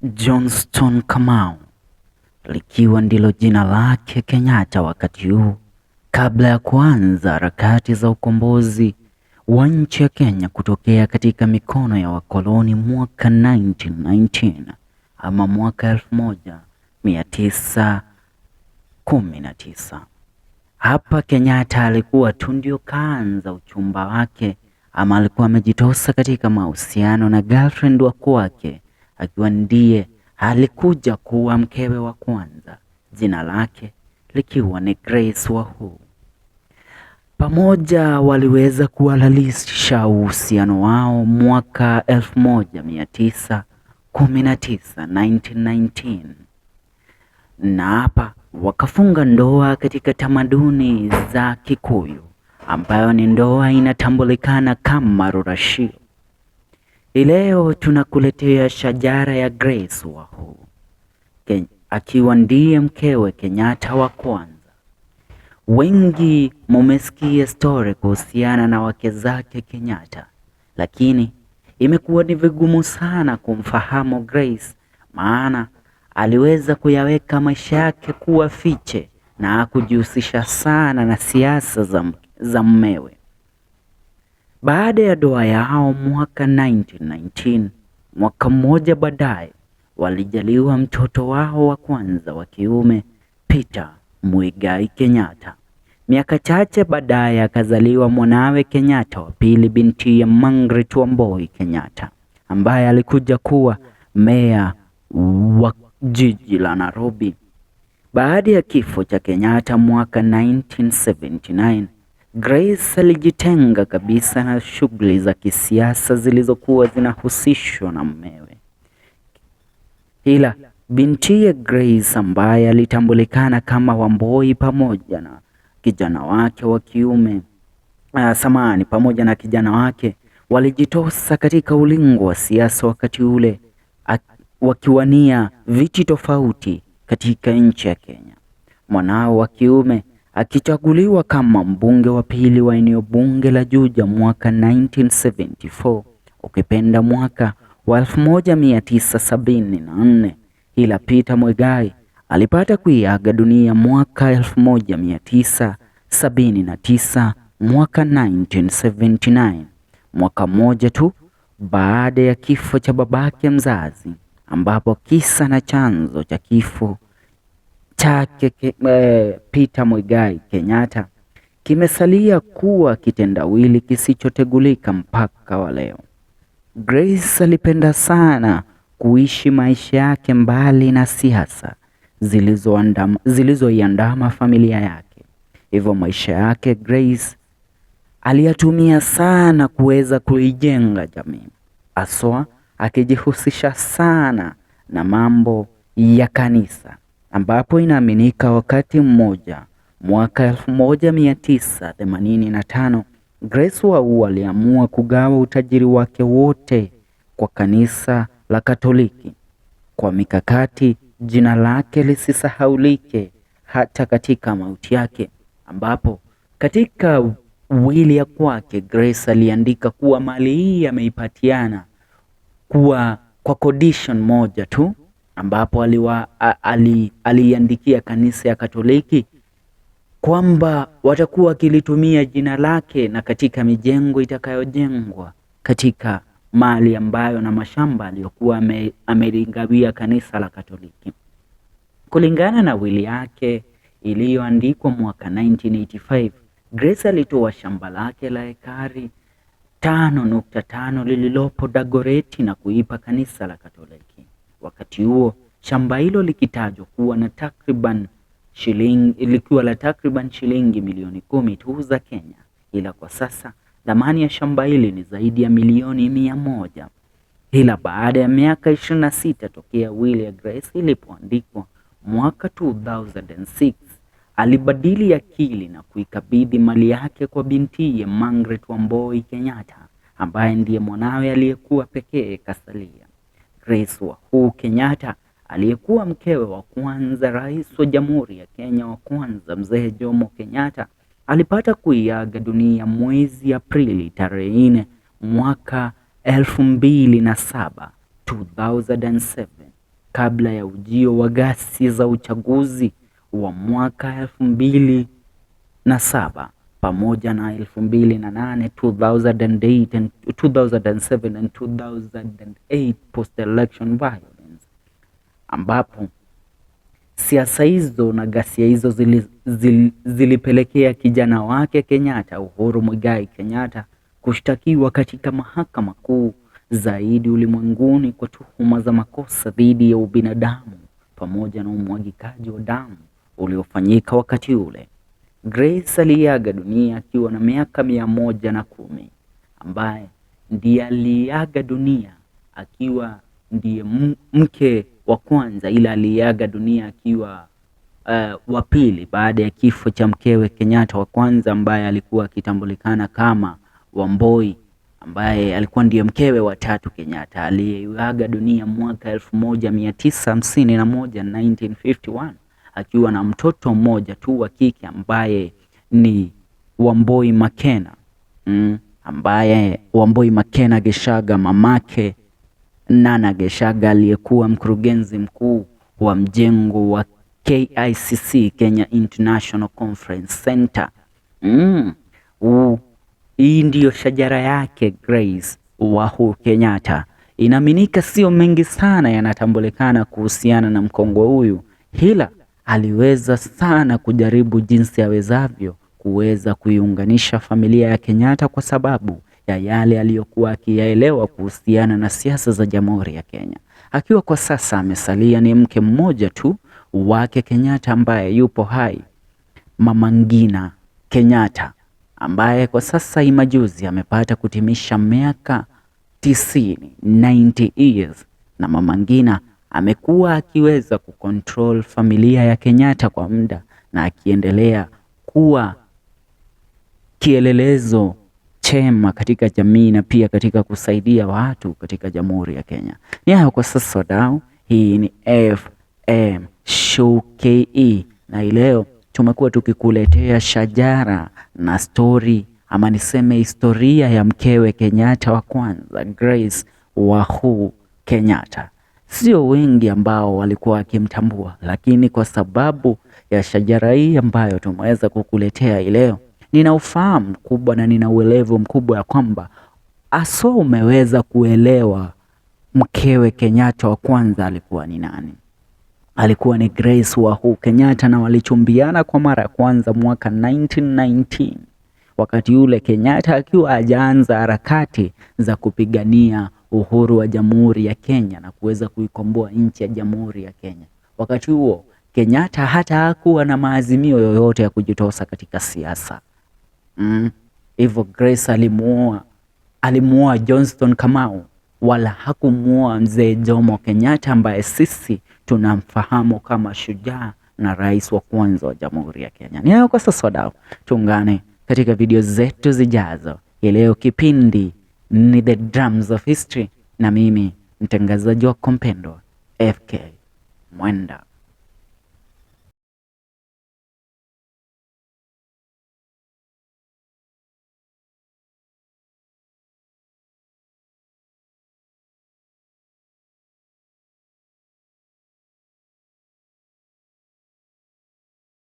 Johnston Kamau likiwa ndilo jina lake Kenyatta wakati huu, kabla ya kuanza harakati za ukombozi wa nchi ya Kenya kutokea katika mikono ya wakoloni mwaka 1919 ama mwaka 1919. Hapa Kenyatta alikuwa tu ndio kaanza uchumba wake, ama alikuwa amejitosa katika mahusiano na girlfriend wa kwake, akiwa ndiye alikuja kuwa mkewe wa kwanza, jina lake likiwa ni Grace Wahu. Pamoja waliweza kuhalalisha uhusiano wao mwaka 1919, 1919, na hapa wakafunga ndoa katika tamaduni za Kikuyu, ambayo ni ndoa inatambulikana kama rurashio. Leo tunakuletea shajara ya Grace Wahu akiwa ndiye mkewe Kenyatta wa kwanza. Wengi mumesikia story kuhusiana na wake zake Kenyatta, lakini imekuwa ni vigumu sana kumfahamu Grace, maana aliweza kuyaweka maisha yake kuwa fiche na kujihusisha sana na siasa za mmewe. Baada ya ndoa yao mwaka 1919, mwaka mmoja baadaye walijaliwa mtoto wao wa kwanza wa kiume, Peter MUIGAI Kenyatta. Miaka chache baadaye akazaliwa mwanawe Kenyatta wa pili, binti ya WAMBUI Kenyatta, ambaye alikuja kuwa meya wa jiji la Nairobi. Baada ya kifo cha Kenyatta mwaka 1979, Grace alijitenga kabisa na shughuli za kisiasa zilizokuwa zinahusishwa na mmewe. Ila bintiye Grace ambaye alitambulikana kama Wambui pamoja na kijana wake wa kiume pamoja na kijana wake walijitosa katika ulingo wa siasa wakati ule, wakiwania viti tofauti katika nchi ya Kenya. Mwanao wa kiume akichaguliwa kama mbunge wa pili wa eneo bunge la Juja mwaka 1974, ukipenda mwaka wa 1974, ila Peter MUIGAI alipata kuiaga dunia mwaka 1979, mwaka 1979, mwaka mmoja tu baada ya kifo cha babake mzazi, ambapo kisa na chanzo cha kifo chake Peter MUIGAI Kenyatta kimesalia kuwa kitendawili kisichotegulika mpaka wa leo. Grace alipenda sana kuishi maisha yake mbali na siasa zilizoiandama familia yake. Hivyo maisha yake Grace aliyatumia sana kuweza kuijenga jamii, aswa akijihusisha sana na mambo ya kanisa, ambapo inaaminika wakati mmoja mwaka 1985 Grace Wahu aliamua kugawa utajiri wake wote kwa kanisa la Katoliki kwa mikakati jina lake lisisahaulike hata katika mauti yake, ambapo katika wili ya kwake Grace aliandika kuwa mali hii ameipatiana kwa condition moja tu, ambapo aliandikia kanisa ya Katoliki kwamba watakuwa wakilitumia jina lake na katika mijengo itakayojengwa katika mali ambayo na mashamba aliyokuwa amelingawia kanisa la Katoliki. Kulingana na wili yake iliyoandikwa mwaka 1985, Grace alitoa shamba lake la ekari 5.5 lililopo Dagoretti na kuipa kanisa la Katoliki. Wakati huo shamba hilo likitajwa kuwa na takriban shilingi milioni 10 tu za Kenya, ila kwa sasa thamani ya shamba hili ni zaidi ya milioni 100. Ila baada ya miaka 26 tokea wili ya Grace ilipoandikwa mwaka 2006, alibadili akili na kuikabidhi mali yake kwa bintiye WAMBUI Kenyatta, ambaye ndiye mwanawe aliyekuwa pekee kasalia. Grace Wahu Kenyatta aliyekuwa mkewe wa kwanza rais wa Jamhuri ya Kenya wa kwanza Mzee Jomo Kenyatta alipata kuiaga dunia mwezi Aprili tarehe 4 mwaka 2007, 2007. kabla ya ujio wa ghasia za uchaguzi wa mwaka 2007 pamoja na 2008, 2008 and 2007 and 2008 post-election violence, ambapo siasa hizo na ghasia hizo zilipelekea kijana wake Kenyatta, Uhuru MUIGAI Kenyatta, kushtakiwa katika mahakama kuu zaidi ulimwenguni kwa tuhuma za makosa dhidi ya ubinadamu pamoja na umwagikaji wa damu uliofanyika wakati ule. Grace aliaga dunia akiwa na miaka 110, ambaye ndiye aliaga dunia akiwa ndiye mke wa kwanza, ila aliaga dunia akiwa wa pili baada ya kifo cha mkewe Kenyatta wa kwanza, ambaye alikuwa akitambulikana kama Wambui, ambaye alikuwa ndiye mkewe wa tatu Kenyatta, aliyeaga dunia mwaka 1951 1951, akiwa na mtoto mmoja tu wa kike ambaye ni Wambui Makena, ambaye Wambui Makena Geshaga, mamake Nana Geshaga, aliyekuwa mkurugenzi mkuu wa mjengo wa KICC, Kenya International Conference Center. Hii ndiyo shajara yake Grace Wahu Kenyatta. Inaaminika sio mengi sana yanatambulikana kuhusiana na mkongwe huyu, ila aliweza sana kujaribu jinsi awezavyo kuweza kuiunganisha familia ya Kenyatta kwa sababu ya yale aliyokuwa akiyaelewa kuhusiana na siasa za Jamhuri ya Kenya. Akiwa kwa sasa amesalia ni mke mmoja tu wake Kenyatta ambaye yupo hai, Mama Ngina Kenyatta, ambaye kwa sasa imajuzi amepata kutimisha miaka 90 years, na Mama Ngina amekuwa akiweza kucontrol familia ya Kenyatta kwa muda na akiendelea kuwa kielelezo chema katika jamii na pia katika kusaidia watu katika Jamhuri ya Kenya. Ni hayo kwa sasa wadau. Hii ni FM Show KE, na leo tumekuwa tukikuletea shajara na story, ama niseme historia ya mkewe Kenyatta wa kwanza, Grace Wahu Kenyatta. Sio wengi ambao walikuwa wakimtambua, lakini kwa sababu ya shajara hii ambayo tumeweza kukuletea leo, nina ufahamu mkubwa na nina uelevu mkubwa ya kwamba aso umeweza kuelewa mkewe Kenyatta wa kwanza alikuwa ni nani. Alikuwa ni Grace Wahu Kenyatta, na walichumbiana kwa mara ya kwanza mwaka 1919, wakati ule Kenyatta akiwa hajaanza harakati za kupigania uhuru wa Jamhuri ya Kenya na kuweza kuikomboa nchi ya Jamhuri ya Kenya. Wakati huo Kenyatta hata hakuwa na maazimio yoyote ya kujitosa katika siasa. Hivyo Grace alimuoa Johnston Kamau, wala hakumuoa mzee Jomo Kenyatta ambaye sisi tunamfahamu kama shujaa na rais wa kwanza wa Jamhuri ya Kenya. Ni hayo kwa sasa wadau, tuungane katika video zetu zijazo. Leo kipindi ni The Drums of History, na mimi mtangazaji wako mpendwa FK Mwenda.